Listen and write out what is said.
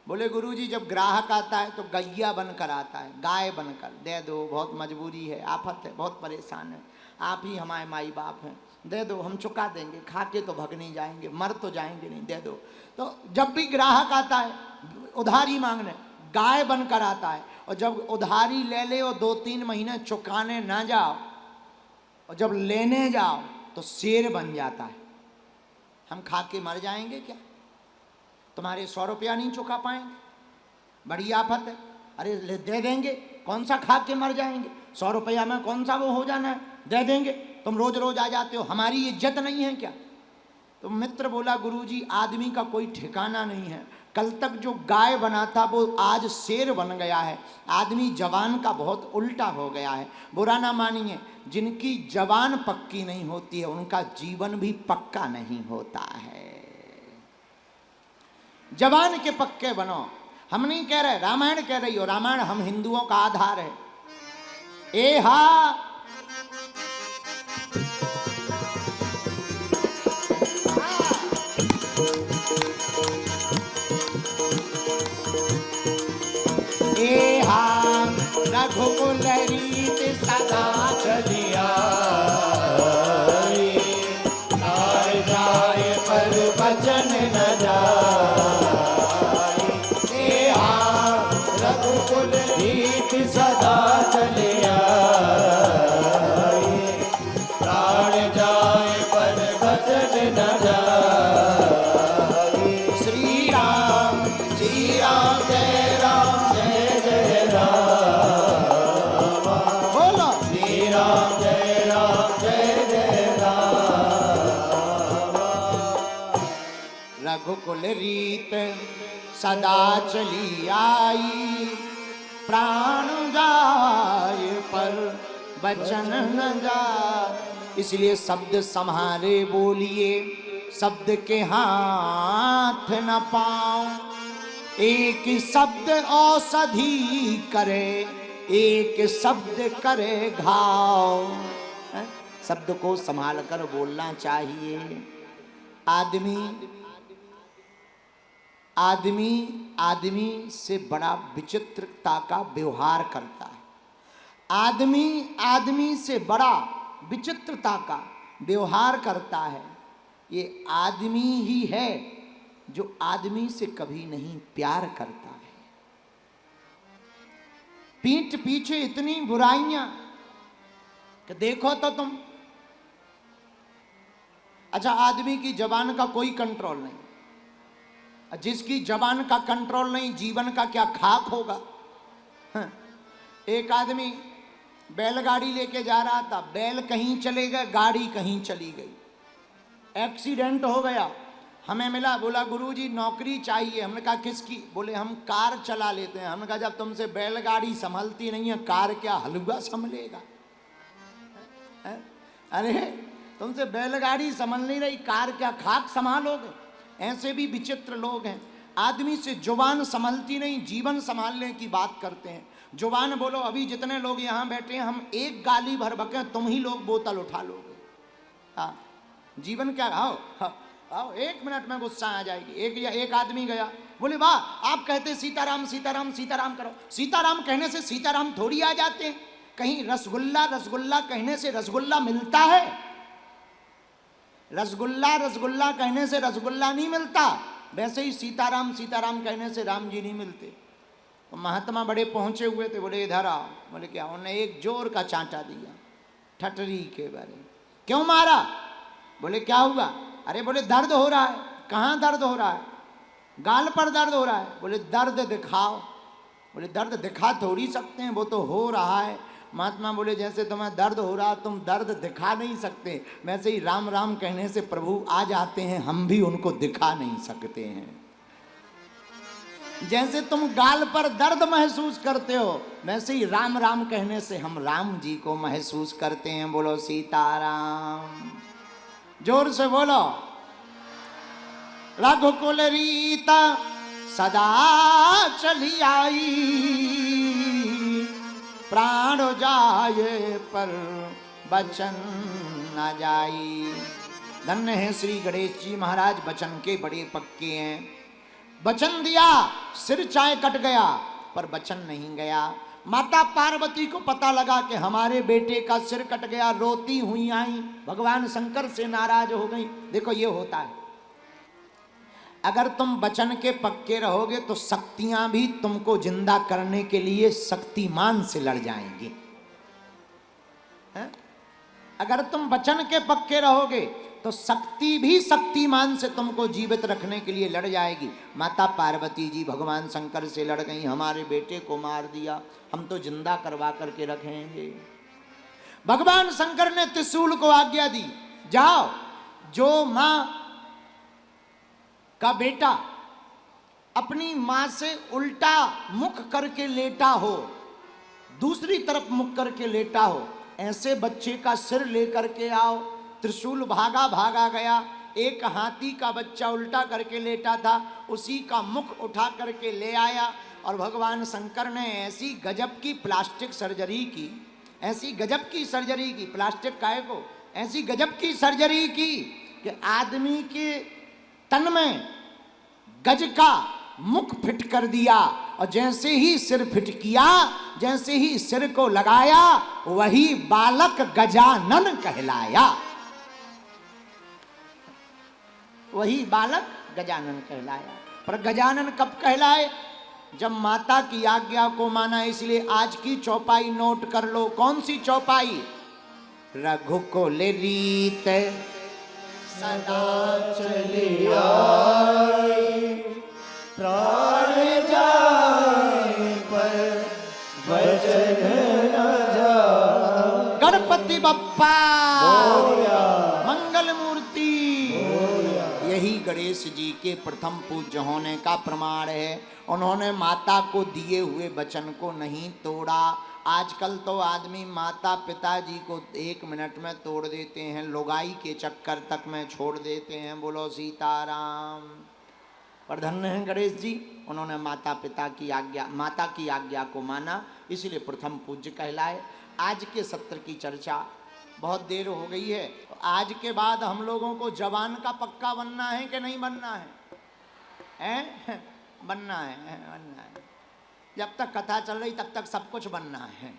बोले गुरुजी जब ग्राहक आता है तो गैया बनकर आता है, गाय बनकर, दे दो, बहुत मजबूरी है, आफत है, बहुत परेशान है, आप ही हमारे माई बाप हैं, दे दो, हम चुका देंगे, खा के तो भग नहीं जाएंगे, मर तो जाएंगे नहीं, दे दो। तो जब भी ग्राहक आता है उधारी मांगने, गाय बनकर आता है, और जब उधारी ले ले और 2-3 महीने चुकाने ना जाओ और जब लेने जाओ तो शेर बन जाता है। हम खा के मर जाएंगे क्या? तुम्हारे 100 रुपया नहीं चुका पाएंगे, बड़ी आफत है। अरे दे देंगे, कौन सा खा के मर जाएंगे, 100 रुपया में कौन सा वो हो जाना है, दे देंगे, तुम रोज रोज आ जाते हो, हमारी इज्जत नहीं है क्या? तो मित्र बोला गुरुजी आदमी का कोई ठिकाना नहीं है, कल तक जो गाय बना था वो आज शेर बन गया है, आदमी जवान का बहुत उल्टा हो गया है। बुरा ना मानिए, जिनकी जवान पक्की नहीं होती है उनका जीवन भी पक्का नहीं होता है। जवान के पक्के बनो। हम नहीं कह रहे, रामायण कह रही हो, रामायण हम हिंदुओं का आधार है। ए हा रघुकुल रीत सदा चलिया, जाए पर बचन न जाए। रघुकुल रीत सदा चलिया, प्राण जाए पर बचन न जाए। श्री राम जय राम जय जय राम। रघुकुल रीत सदा चली आई, प्राण जाए पर बचन न जाए। इसलिए शब्द संहारे बोलिए, शब्द के हाथ न पाओ। एक शब्द औषधि करे, एक शब्द करे घाव। शब्द को संभाल कर बोलना चाहिए। आदमी से बड़ा विचित्रता का व्यवहार करता है। आदमी से बड़ा विचित्रता का व्यवहार करता है। ये आदमी ही है जो आदमी से कभी नहीं प्यार करता है। पीठ पीछे इतनी बुराइयां कि देखो तो तुम। अच्छा, आदमी की जबान का कोई कंट्रोल नहीं, जिसकी जबान का कंट्रोल नहीं, जीवन का क्या खाक होगा। एक आदमी बैलगाड़ी लेके जा रहा था, बैल कहीं चले गए, गाड़ी कहीं चली गई, एक्सीडेंट हो गया। हमें मिला, बोला गुरुजी नौकरी चाहिए। हमने कहा किसकी? बोले हम कार चला लेते हैं। हमने कहा जब तुमसे बैलगाड़ी संभलती नहीं है, कार क्या हलवा संभलेगा? अरे तुमसे बैलगाड़ी संभल नहीं रही, कार क्या खाक संभालोगे? ऐसे भी विचित्र लोग हैं। आदमी से जुबान संभलती नहीं, जीवन संभालने की बात करते हैं। जुबान बोलो, अभी जितने लोग यहाँ बैठे हैं, हम एक गाली भर बके तुम ही लोग बोतल उठा लोगे। हाँ, जीवन क्या? आओ 1 मिनट में गुस्सा आ जाएगी। एक आदमी गया, बोले वाह आप कहते सीताराम सीताराम सीताराम करो। सीताराम कहने से सीताराम थोड़ी आ जाते हैं। कहीं रसगुल्ला रसगुल्ला कहने से रसगुल्ला मिलता है? रसगुल्ला कहने से रसगुल्ला नहीं मिलता। वैसे ही सीताराम सीताराम कहने से राम जी नहीं मिलते। तो महात्मा बड़े पहुंचे हुए थे, बोले इधर आओ। बोले क्या? उन्होंने एक जोर का चांटा दिया ठटरी के बारे में। क्यों मारा? बोले क्या हुआ? अरे बोले दर्द हो रहा है। कहाँ दर्द हो रहा है? गाल पर दर्द हो रहा है। बोले दर्द दिखाओ। बोले दर्द दिखा थोड़ी सकते हैं, वो तो हो रहा है। महात्मा बोले जैसे तुम्हें दर्द हो रहा, तुम दर्द दिखा नहीं सकते, वैसे ही राम राम कहने से प्रभु आ जाते हैं, हम भी उनको दिखा नहीं सकते हैं। जैसे तुम गाल पर दर्द महसूस करते हो, वैसे ही राम राम कहने से हम राम जी को महसूस करते हैं। बोलो सीताराम, जोर से बोलो। रघुकुल रीता सदा चली आई, प्राण जाए पर बचन न जाई। धन्य है श्री गणेश जी महाराज, बचन के बड़े पक्के हैं। वचन दिया सिर चाहे कट गया पर बचन नहीं गया। माता पार्वती को पता लगा कि हमारे बेटे का सिर कट गया, रोती हुई आई, भगवान शंकर से नाराज हो गई। देखो ये होता है, अगर तुम वचन के पक्के रहोगे तो शक्तियां भी तुमको जिंदा करने के लिए शक्तिमान से लड़ जाएंगी। अगर तुम वचन के पक्के रहोगे तो शक्ति भी शक्तिमान से तुमको जीवित रखने के लिए लड़ जाएगी। माता पार्वती जी भगवान शंकर से लड़ गई, हमारे बेटे को मार दिया, हम तो जिंदा करवा करके रखेंगे। भगवान शंकर ने त्रिशूल को आज्ञा दी, जाओ जो मां का बेटा अपनी मां से उल्टा मुख करके लेटा हो, दूसरी तरफ मुख करके लेटा हो, ऐसे बच्चे का सिर लेकर के आओ। त्रिशूल भागा भागा गया, एक हाथी का बच्चा उल्टा करके लेटा था, उसी का मुख उठा करके ले आया। और भगवान शंकर ने ऐसी गजब की प्लास्टिक सर्जरी की, ऐसी गजब की सर्जरी की, प्लास्टिक काहे को, ऐसी गजब की सर्जरी की कि आदमी के तन में गज का मुख फिट कर दिया। और जैसे ही सिर फिट किया, जैसे ही सिर को लगाया, वही बालक गजानन कहलाया। वही बालक गजानन कहलाया। पर गजानन कब कहलाए? जब माता की आज्ञा को माना। इसलिए आज की चौपाई नोट कर लो। कौन सी चौपाई? रघुकुल रीत सदा चली आई, प्राण जाए पर वचन न जाए। गणपति बप्पा मंगल मूर्ति। यही गणेश जी के प्रथम पूज्य होने का प्रमाण है। उन्होंने माता को दिए हुए वचन को नहीं तोड़ा। आजकल तो आदमी माता पिताजी को 1 मिनट में तोड़ देते हैं, लुगाई के चक्कर तक में छोड़ देते हैं। बोलो सीताराम। पर धन्य है गणेश जी, उन्होंने माता की आज्ञा को माना, इसलिए प्रथम पूज्य कहलाए। आज के सत्र की चर्चा बहुत देर हो गई है, तो आज के बाद हम लोगों को जवान का पक्का बनना है कि नहीं बनना है? बनना है। जब तक कथा चल रही तब तक सब कुछ बनना है।